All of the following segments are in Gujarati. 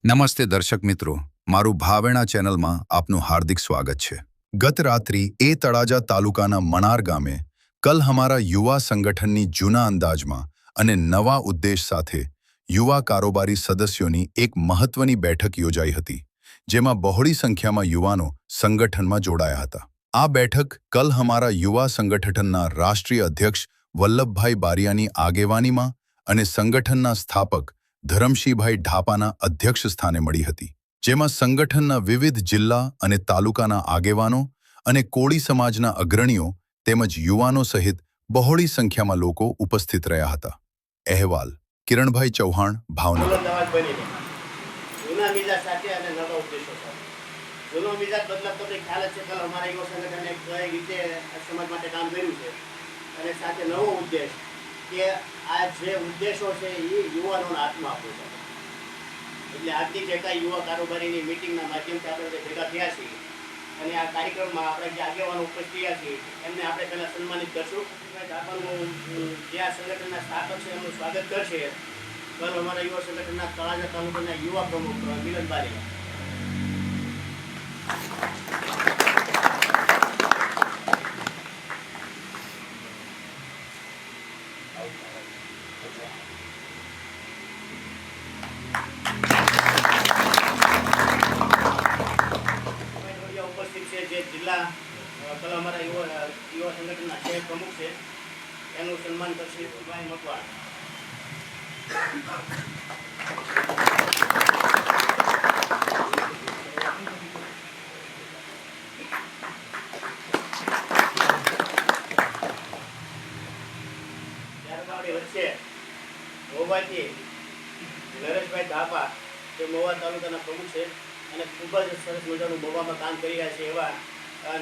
નમસ્તે દર્શક મિત્રો, મારું ભાવેણા ચેનલમાં આપનું હાર્દિક સ્વાગત છે। ગત રાત્રિ તળાજા તાલુકાના મણાર ગામે કલ હમારા યુવા સંગઠનની જૂના અંદાજમાં અને નવા ઉદ્દેશ સાથે યુવા કારોબારી સદસ્યોની એક મહત્વની બેઠક યોજાઈ હતી, જેમાં બહોળી સંખ્યામાં યુવાનો સંગઠનમાં જોડાયા હતા। આ બેઠક કલ હમારા યુવા સંગઠનના રાષ્ટ્રીય અધ્યક્ષ વલ્લભભાઈ બારિયાની આગેવાનીમાં અને સંગઠનના સ્થાપક ધરમશીભાઈ ઢાપાના અધ્યક્ષ સ્થાને મળી હતી, જેમાં સંગઠનના વિવિધ જિલ્લા અને તાલુકાના આગેવાનો અને કોળી સમાજના અગ્રણીઓ તેમજ યુવાનો સહિત બહોળી સંખ્યામાં લોકો ઉપસ્થિત રહ્યા હતા। અહેવાલ કિરણભાઈ ચૌહાણ, ભાવનગર। જૂનો મિજાજ બદલાવ તમને ખ્યાલ જ છે કે અમારા યુવા સંગઠને કઈ રીતે સમાજ માટે કામ કર્યું છે અને સાથે નવો ઉદ્દેશ કે આ જે ઉદ્દેશો છે એ યુવાનોને હાથમાં આપવું છે। એટલે આજની જે કાંઈ યુવા કારોબારીની મિટિંગના માધ્યમથી આપણે ભેગા થયા છીએ અને આ કાર્યક્રમમાં આપણે જે આગેવાનો ઉપસ્થિત થયા છીએ એમને આપણે પહેલાં સન્માનિત કરશું। આપણું જે આ સંગઠનના સ્થાપક છે એમનું સ્વાગત કરશે કલ અમારા યુવા સંગઠનના તળાજા તાલુકાના યુવા પ્રમુખ મિલન બારિયા। ઉપસ્થિત છે જે જિલ્લા કલ અમારા યુવા સંગઠનના શહેર પ્રમુખ છે એનું સન્માન કરશે ભાઈ મકવાણ। વચ્ચે મોવાથી નરેશભાઈ ધાપા જે મોવા તાલુકાના પ્રમુખ છે અને ખૂબ જ સરસ મજાનું મોવામાં કામ કરી રહ્યા છે એવા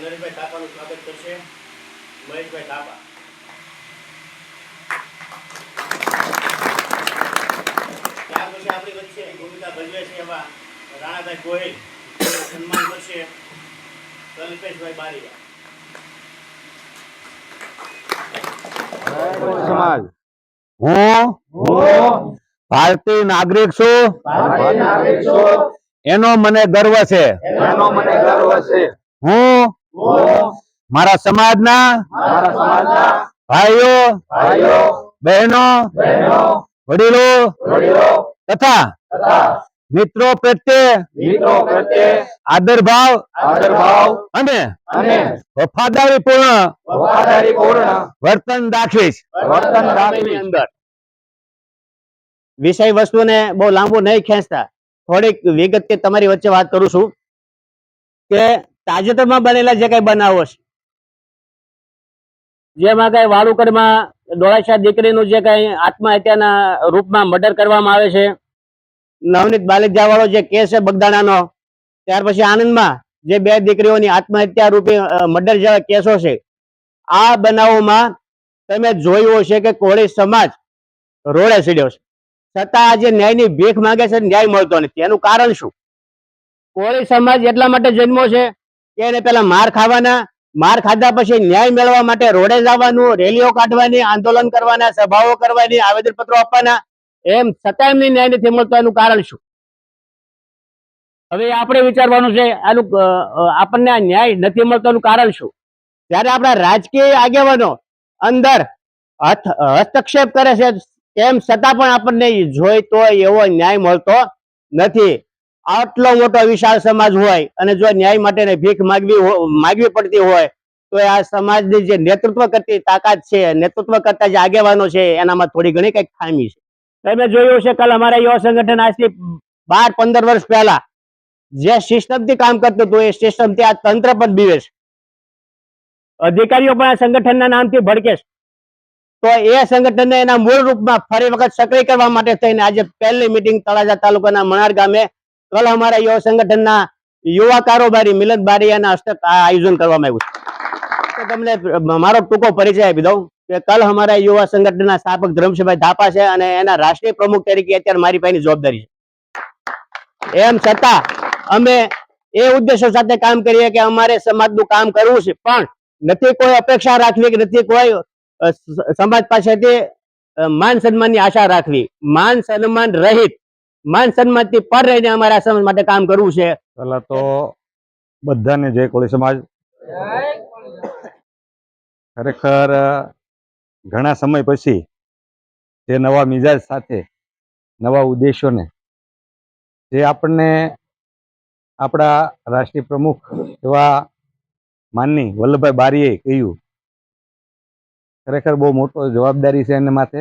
નરેશભાઈ ધાપાનું સ્વાગત કરશે મહેશભાઈ ધાપા। ત્યાર પછી આપણી વચ્ચે ભૂમિકા ભજવે છે એવા રાણાભાઈ ગોહિલ સન્માન કરશે કલ્પેશભાઈ બારિયા। સમાજ હું ભારતીય નાગરિક છું, એનો મને ગર્વ છે। હું મારા સમાજના ભાઈઓ બહેનો વડીલો તથા મિત્રો પ્રત્યે આદર ભાવ અને વફાદારી પૂર્ણ વર્તન દાખવીશ। અંદર વિષય વસ્તુને બહુ લાંબુ નહીં ખેંચતા થોડીક વિગત તમારી વચ્ચે વાત કરું છું કે તાજેતરમાં બનેલા જે કઈ બનાવો છે, જેમાં કઈ વાળુકરમાં ડોળાશા દીકરીનું જે કઈ આત્મહત્યાના રૂપમાં મર્ડર કરવામાં આવે છે, નવનીત બાલિજા વાળો જે કેસ છે બગદાણાનો, ત્યાર પછી આણંદમાં જે બે દીકરીઓની આત્મહત્યા રૂપી મર્ડર જેવા કેસો છે, આ બનાવોમાં તમે જોયું હશે કે કોળી સમાજ રોડે ચડ્યો છે, છતાં આજે ન્યાયની ભીખ માંગે છે, ન્યાય મળતો નથી। એનું કારણ શું? કોળી સમાજ એટલા માટે જન્મો છે કે એને પેલા માર ખાવાના, માર ખાધા પછી ન્યાય મેળવવા માટે રોડે જવાનું, રેલીઓ કાઢવાની, આંદોલન કરવાના, સભાઓ કરવાની, આવેદનપત્રો આપવાના, એમ છતાં એમને ન્યાય નથી મળતો। એનું કારણ શું? હવે આપણે વિચારવાનું છે આનું આપણને આ ન્યાય નથી મળતો એનું કારણ શું? ત્યારે આપણા રાજકીય આગેવાનો અંદર હસ્તક્ષેપ કરે છે, તેમ છતાં પણ આપણને જોઈતો એવો ન્યાય મળતો નથી। આટલો મોટો વિશાળ સમાજ હોય અને જો ન્યાય માટે ભીખ માગવી પડતી હોય તો આ સમાજની જે નેતૃત્વ કરતી તાકાત છે, નેતૃત્વ કરતા જે આગેવાનો છે, એનામાં થોડી ઘણી કઈક ખામી છે। તમે જોયું છે કલ અમારા યુવા સંગઠન આજથી 12-15 વર્ષ પહેલા જે સિસ્ટમથી કામ કરતું હતું એ સિસ્ટમથી આ તંત્ર પણ બીવે છે, અધિકારીઓ પણ આ સંગઠનના નામથી ભડકે છે। તો એ સંગઠનને એના મૂળ રૂપમાં ફરી વખત સક્રિય કરવા માટે થઈને આજે પહેલી મીટિંગ તળાજા તાલુકાના મણાર ગામે કલ અમારા યુવા સંગઠનના યુવા કારોબારી મિલન બારિયાના હસ્તક આયોજન કરવામાં આવ્યું છે। તો તમને મારો ટૂંકો પરિચય આપી દઉં કે કલ અમારા યુવા સંગઠનના સ્થાપક ધરમશીભાઈ ધાપા છે અને એના રાષ્ટ્રીય પ્રમુખ તરીકે અત્યારે મારી પાસેની જવાબદારી છે। એમ છતાં અમે એ ઉદ્દેશો સાથે કામ કરીએ કે અમારે સમાજનું કામ કરવું છે, પણ નથી કોઈ અપેક્ષા રાખવી કે નથી કોઈ સમાજ પાસેથી માન સન્માનની આશા રાખવી, માન સન્માન રહિત માન સન્માનથી પર રહીને અમારા સમાજ માટે કામ કરવું છે. પહેલા તો બધાને જય કોળી સમાજ. ખરેખર ઘણા સમય પછી તે નવા મિજાજ સાથે નવા ઉદ્દેશોને જે આપણને આપણા રાષ્ટ્રીય પ્રમુખ એવા માનની વલ્લભભાઈ બારીએ કહ્યું, ખરેખર બહુ મોટો જવાબદારી છે એને માથે.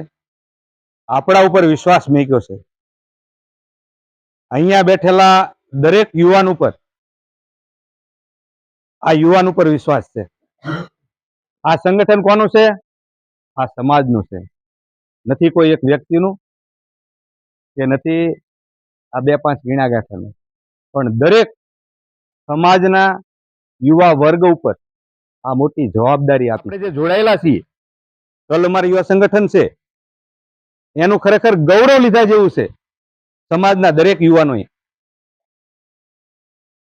આપણા ઉપર વિશ્વાસ મૂક્યો છે. અહીંયા બેઠેલા દરેક યુવાન ઉપર વિશ્વાસ છે. આ સંગઠન કોનું છે? આ સમાજનું છે. નથી કોઈ એક વ્યક્તિનું કે નથી આ 2-5 ગીણા ગાંઠાનું, પણ દરેક સમાજના યુવા વર્ગ ઉપર આ મોટી જવાબદારી આપી. આપણે જે જોડાયેલા છીએ, કલ અમારું યુવા સંગઠન છે, એનું ખરેખર ગૌરવ લીધા જેવું છે સમાજના દરેક યુવાનોએ,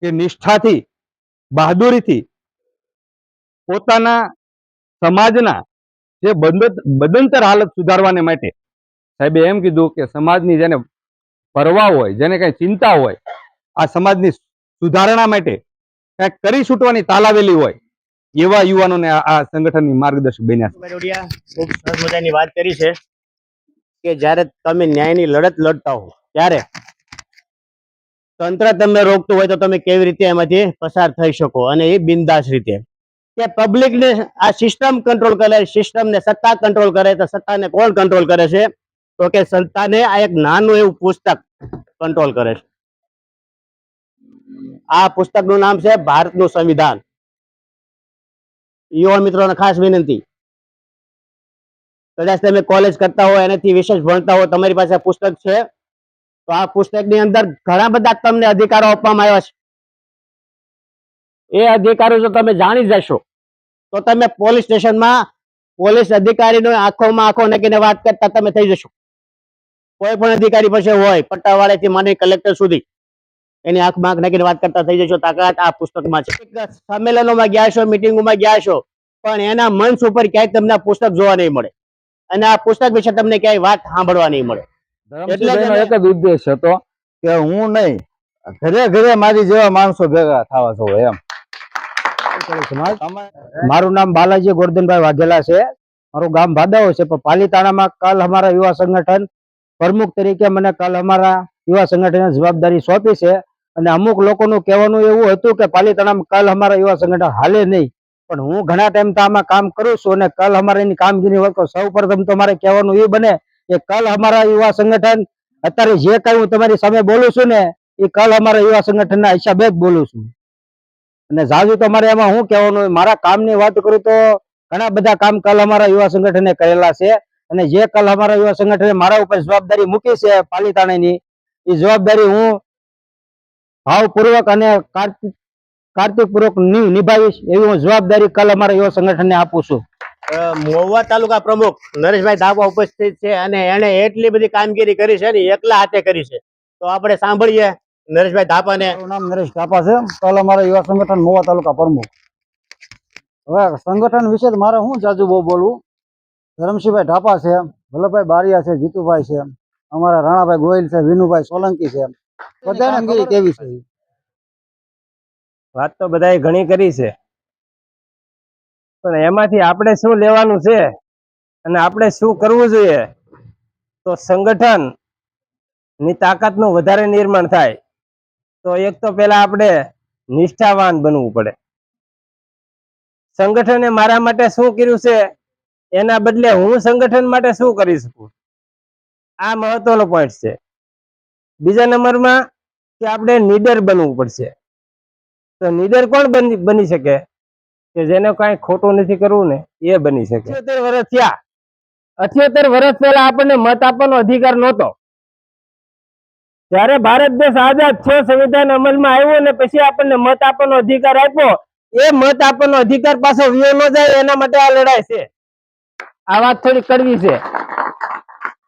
કે નિષ્ઠાથી, બહાદુરીથી પોતાના સમાજના જે બદંતર હાલત સુધારવાને માટે સાહેબે એમ કીધું કે સમાજની જેને પરવા હોય, જેને કઈ ચિંતા હોય, આ સમાજની સુધારણા માટે કંઈક કરી છૂટવાની તાલાવેલી હોય, એવા યુવાનોને આ સંગઠનની માર્ગદર્શક બન્યા છે. બારોડિયા ખૂબ સરસ મજાની વાત કરી છે કે જ્યારે તમે ન્યાયની લડત લડતા હો ત્યારે તંત્ર તમને રોકતું હોય તો તમે કેવી રીતે એમાંથી પસાર થઈ શકો, અને એ બિંદાસ રીતે. કે પબ્લિકને આ સિસ્ટમ કંટ્રોલ કરે, સિસ્ટમને સત્તા કંટ્રોલ કરે, તો સત્તાને કોણ કંટ્રોલ કરે છે? તો કે સત્તાને આ એક નાનું એવું પુસ્તક કંટ્રોલ કરે છે. આ પુસ્તકનું નામ છે ભારતનું સંવિધાન. યુવા મિત્રોને ખાસ વિનંતી, કદાચ તમે કોલેજ કરતા હોય, એનાથી વિશેષ ભણતા હોય, તમારી પાસે પુસ્તક છે, તો આ પુસ્તકની અંદર ઘણા બધા તમને અધિકારો આપવામાં આવ્યા છે. એ અધિકારો જો તમે જાણી જશો તો તમે પોલીસ સ્ટેશનમાં પોલીસ અધિકારીનો આંખોમાં આંખો નાખીને વાત કરતા તમે થઈ જશો. કોઈ પણ અધિકારી પાસે હોય, પટ્ટાવાળાથી માંડી કલેક્ટર સુધી, એની આંખમાં આંખ નાખીને વાત કરતા થઈ જશો. તાકાત આ પુસ્તકમાં છે. સંમેલનોમાં ગયા છો, મિટિંગોમાં ગયા છો, પણ એના મંચ ઉપર ક્યાંય તમને પુસ્તક જોવા નહીં મળે, અને આ પુસ્તક વિશે તમને ક્યાંય વાત સાંભળવા નહીં મળે. ધરમસિંહભાઈનો એક જ ઉદ્દેશ હતો કે હું નહીં, ઘરે ઘરે મારી જેવા માણસો ભેગા થવા જોઈએ એમ. મારું નામ બાલાજી ગોરધનભાઈ વાઘેલા છે. મારું ગામ ભાદાઓ છે, પણ પાલીતાણામાં કલ અમારા યુવા સંગઠન પ્રમુખ તરીકે મને કલ અમારા યુવા સંગઠન જવાબદારી સોંપી છે. અને અમુક લોકોનું કહેવાનું એવું હતું કે પાલીતાણામાં કલ અમારા યુવા સંગઠન હાલે નહીં, પણ હું ઘણા ટાઈમ તો આમાં કામ કરું છું, અને કલ અમારાની કામગીરી વખત સૌ પ્રથમ તો મારે કહેવાનું એ બને કે કલ અમારા યુવા સંગઠન અત્યારે જે કઈ હું તમારી સામે બોલું છું ને, એ કલ અમારા યુવા સંગઠનના હિસાબે જ બોલું છું. અને જાજુ તો મારે એમાં શું કહેવાનું, મારા કામની વાત કરું તો ઘણા બધા કામ કલ અમારા યુવા સંગઠને કરેલા છે. અને જે કલ અમારા યુવા સંગઠને મારા ઉપર જવાબદારી મૂકી છે પાલીતાણાની, એ જવાબદારી હું ભાવપૂર્વક અને કાર્તિકપૂર્વક નિભાવીશ, એવી હું જવાબદારી કલ અમારા યુવા સંગઠનને આપું છું. મહુવા તાલુકા પ્રમુખ નરેશભાઈ ધાપા ઉપસ્થિત છે, અને એને એટલી બધી કામગીરી કરી છે ને, એકલા હાથે કરી છે. તો આપણે સાંભળીએ નરેશભાઈ ધાપાને. મારું નામ નરેશ ધાપા છે, કલ અમારા યુવા સંગઠન મહુવા તાલુકા પ્રમુખ. હવે સંગઠન વિશે મારે શું જાજુ બહુ બોલવું. ધરમસિંહભાઈ ધાપા છે, વલ્લભભાઈ બારિયા છે, જીતુભાઈ છે, અમારા રાણાભાઈ ગોયલ છે, વિનુભાઈ સોલંકી છે, બધાને કામગીરી કેવી છે? વાત તો બધાએ ઘણી કરી છે, પણ એમાંથી આપણે શું લેવાનું છે અને આપણે શું કરવું જોઈએ, તો સંગઠન ની તાકાતનું વધારે નિર્માણ થાય તો એક તો પેલા આપણે નિષ્ઠાવાન બનવું પડે. સંગઠને મારા માટે શું કર્યું છે, એના બદલે હું સંગઠન માટે શું કરી શકું, આ મહત્વનો પોઈન્ટ છે. બીજા નંબરમાં કે આપણે નીડર બનવું પડશે. તો નીડર કોણ બની શકે? કે જેને કઈ ખોટું નથી કરવું ને, એ બની શકે. 78 વર્ષ થયા. 78 વર્ષ પહેલા આપણને મત આપવાનો અધિકાર નહોતો. ત્યારે ભારત દેશ આઝાદ થયો, સંવિધાન અમલમાં આવ્યો, ને પછી આપણને મત આપવાનો અધિકાર આપ્યો. એ મત આપવાનો અધિકાર પાછો વિયો ન જાય, એના માટે આ લડાઈ છે. આ વાત થોડી કડવી છે.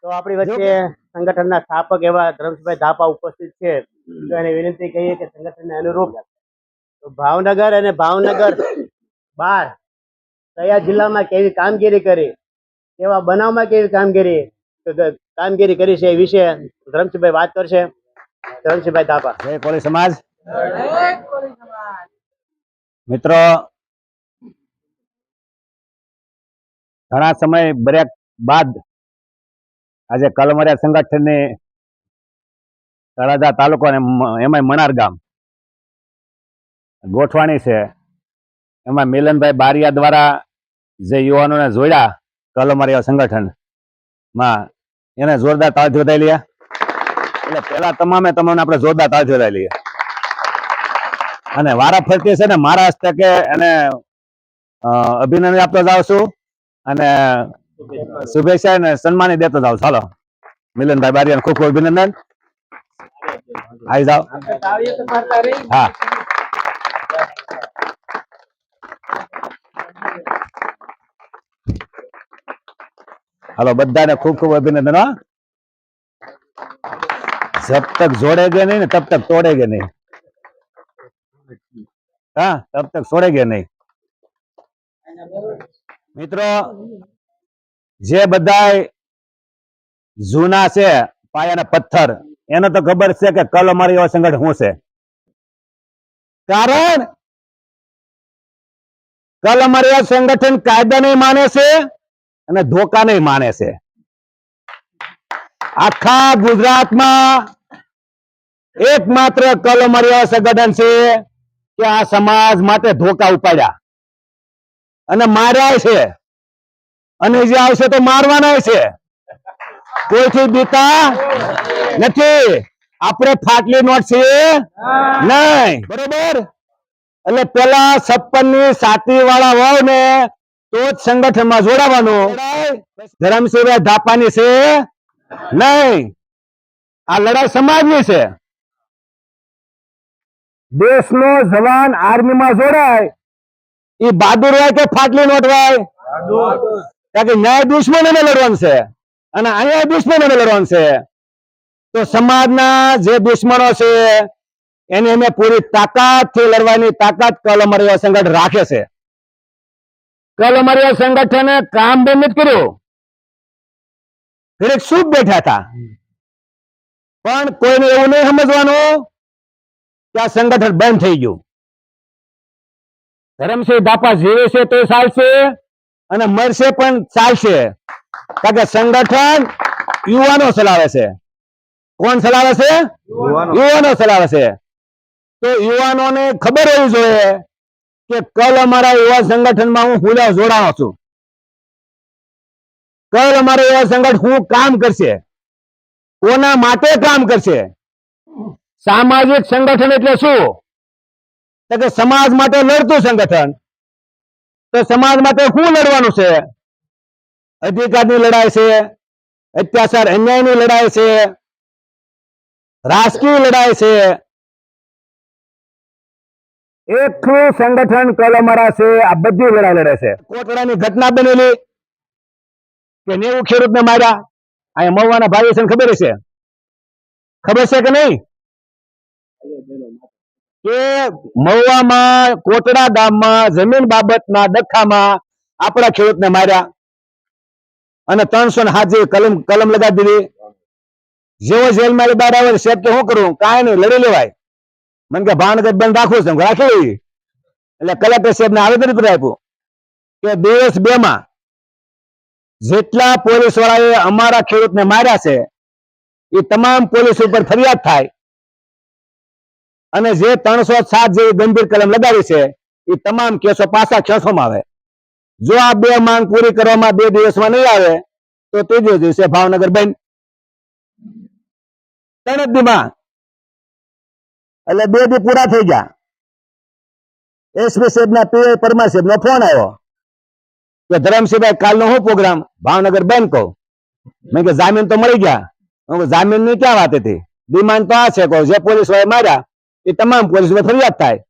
તો આપણી વચ્ચે સંગઠનના સ્થાપક એવા ધરમસિંહભાઈ ધાપા ઉપસ્થિત છે. તો એને વિનંતી કહીએ કે સંગઠનને અનુરૂપ તો ભાવનગર અને ભાવનગર બહાર કયા જિલ્લામાં કેવી કામગીરી કરી, કેવા બનાવમાં કેવી કામગીરી, કામગીરી કરી છે એ વિશે ધરમસિંહભાઈ વાત કરશે. ધરમસિંહભાઈ થાપા. જય કોળી સમાજ. મિત્રો, ઘણા સમય બ્રેક બાદ આજે કલમરિયા સંગઠનની તળાજા તાલુકો અને એમાં મણાર ગામ ગોઠવાણી છે. એમાં મિલનભાઈ બારિયા દ્વારા જે યુવાનોને જોડ્યા કલમરિયા સંગઠનમાં, એને જોરદાર તાળી વધારી લઈએ. એટલે પેલા તમામે આપણે જોરદાર તાળી વધારી લઈએ. અને વારાફરતી છે ને મારા હસ્તકે એને અભિનંદન આપતો જાઉં છું અને શુભેચ્છા અને સન્માની દેતો જાઉં. ચાલો મિલનભાઈ બારિયા ખૂબ ખૂબ અભિનંદન. આવી જાઓ. હા, હાલો બધાને ખૂબ ખૂબ અભિનંદન. જબ તક જોડેગે નહીં ને તબ તક તોડેગે નહીં. હા, તબ તક છોડેગે નહીં. મિત્રો, જે બધા જૂના છે પાયાના પથ્થર, એને તો ખબર છે કે કલમરિયા સંગઠન શું છે. કારણ કલમરિયા સંગઠન કાયદા નહીં માને છે અને ધોકા નહીં માને છે. આખા ગુજરાતમાં એકમાત્ર કલમરિયા સંગઠન છે કે આ સમાજ માટે ધોકા ઉપાડ્યા અને માર્યા છે, અને જે આવશે તો મારવાના છે. કોઈથી બીતા નથી. આપણે ફાટલી નોટ છીએ નહીં, બરોબર? એટલે પેલા 56 ની સાતી વાળા હોવ ને તો જ સંગઠનમાં જોડાવાનું. ધરમસિંહભાઈ થાપાની છે નહીં. આ લડાઈ સમાજની છે. દેશનો જવાન આર્મીમાં જોડાય એ બહાદુર હોય કે ફાટલી નોટ હોય? કારણ કે ન્યાય દુશ્મનોને લડવાનું છે અને અહીંયા દુશ્મનોને લડવાનું છે. તો સમાજના જે દુશ્મનો છે એની અમે પૂરી તાકાતથી લડવાની તાકાત કલમરિયા સંગઠન રાખે છે. કલમરિયા સંગઠને કામ બંધ નથી કર્યું. દરેક સુખ બેઠા હતા, પણ કોઈને એવું નહીં સમજવાનું કે આ સંગઠન બંધ થઈ ગયું. ધરમસિંહ થાપા જીવે છે તો ચાલશે અને મરશે પણ ચાલશે. કારણ કે સંગઠન યુવાનો ચલાવે છે. કોણ ચલાવે છે? યુવાનો ચલાવે છે. તો યુવાનોને ખબર હોવી જોઈએ કે કલ અમારા યુવા સંગઠનમાં હું ફૂલા જોડાણો છું. કલ અમારા યુવા સંગઠન હું કામ કરશે, કોના માટે કામ કરશે. સામાજિક સંગઠન એટલે શું? તો કે સમાજ માટે લડતું સંગઠન. તો સમાજ માટે શું લડવાનું છે? અધિકારની લડાઈ છે, અત્યાચાર અન્યાયની લડાઈ છે, રાજકીય લડાઈ છે. એકલું સંગઠન કલમરા છે આ બધી લડાઈ લડે છે. કોટડાની ઘટના બનેલી કે 90 ખેડૂતને માર્યા. અહીંયા મહુવાના ભાઈ છે, ખબર છે? ખબર છે કે નહીં? કે મહુવામાં કોટડા ગામમાં જમીન બાબતના દખામાં આપણા ખેડૂતને માર્યા અને 307 જેવી કલમ લગાવી દીધી. જેવો જેલમાં બહાર આવે સાહેબ કે શું કરું? કાંઈ નહીં, લડી લેવાય. મને કે ભાવનગર બંધ રાખવું છે, રાખી. એટલે કલેક્ટર સાહેબને આવેદનપત્ર આપ્યું કે દિવસ 2 માં જેટલા પોલીસ વાળાએ અમારા ખેડૂતને માર્યા છે એ તમામ પોલીસ ઉપર ફરિયાદ થાય અને જે 307 જેવી ગંભીર કલમ લગાવી છે એ તમામ કેસો પાછા ખેંચવામાં આવે. જો આ 2 માંગ પૂરી કરવામાં 2 દિવસમાં નહીં આવે તો 3 દિવસે ભાવનગર બંધ. 3 દીમાં એટલે 2 દી પૂરા થઈ ગયા. એસપી સાહેબના પીઆઈ પરમાર સાહેબનો ફોન આવ્યો કે ધરમસિંહભાઈ કાલનો શું પ્રોગ્રામ? ભાવનગર બંધ કહું. મેં કે જામીન તો મળી ગયા. જામીન ની ક્યાં વાત હતી? ડિમાન્ડ તો આ છે કે જે પોલીસ વાળા માર્યા એ તમામ પોલીસ પર ફરિયાદ થાય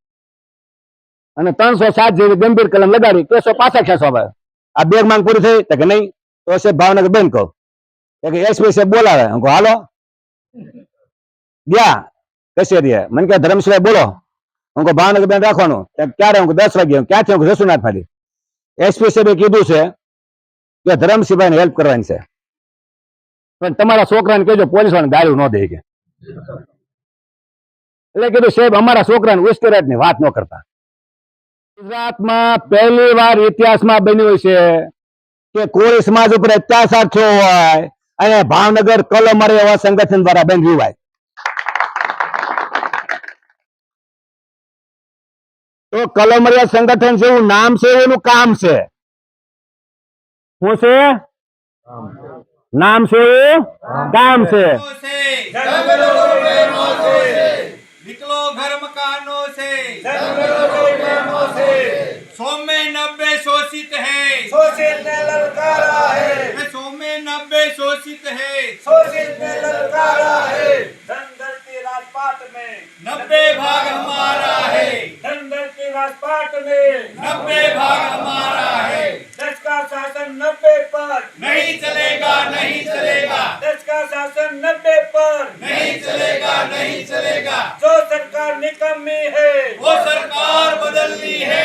અને 307 જેવી ગંભીર કલમ લગાડી કેસો પાછા ખેંચવામાં આવે. આ 2 માંગ પૂરી થઈ? તો કે નહીં, તો સાહેબ ભાવનગર બંધ કહું. કે એસપી સાહેબ બોલાવે. હું કહું હાલો. ગયા કચેરીએ. મને કે ધરમસિંહભાઈ બોલો. હું કહું ભાવનગર બંધ રાખવાનું. ક્યારે? હું 10 વાગે. ક્યાંથી? હું જસુનાથ માંથી. એસપી સાહેબે કીધું છે કે ધરમસિંહભાઈને હેલ્પ કરવાની છે. પણ તમારા છોકરાને કહેજો પોલીસ વાળાને ગાળ્યું ન દે કે એટલે કીધું સાહેબ અમારા છોકરાને ઉશ્કેરાટની વાત ન કરતા. ગુજરાતમાં પહેલી વાર ઇતિહાસમાં બન્યું છે કે કોળી સમાજ ઉપર અત્યાચાર થયો હોય અને ભાવનગર કલમર એવા સંગઠન દ્વારા બંધ હોય. તો કલમરિયા સંગઠન છે એવું નામ છે એનું કામ છે શું છે નામ છે એવું કામ છે. निकलो घर मकानों से 100 में 90 शोषित है शोषित ने ललकारा है 100 में 90 शोषित है शोषित ने ललकारा है धन धरती राजपाट में 90 भाग हमारा है धन धरती राजपाट में 90 भाग हमारा है देश का शासन 90 पर नहीं चलेगा नहीं चलेगा देश का शासन 90 पर नहीं चलेगा नहीं चलेगा जो सरकार निकम्मी है वो सरकार बदलनी है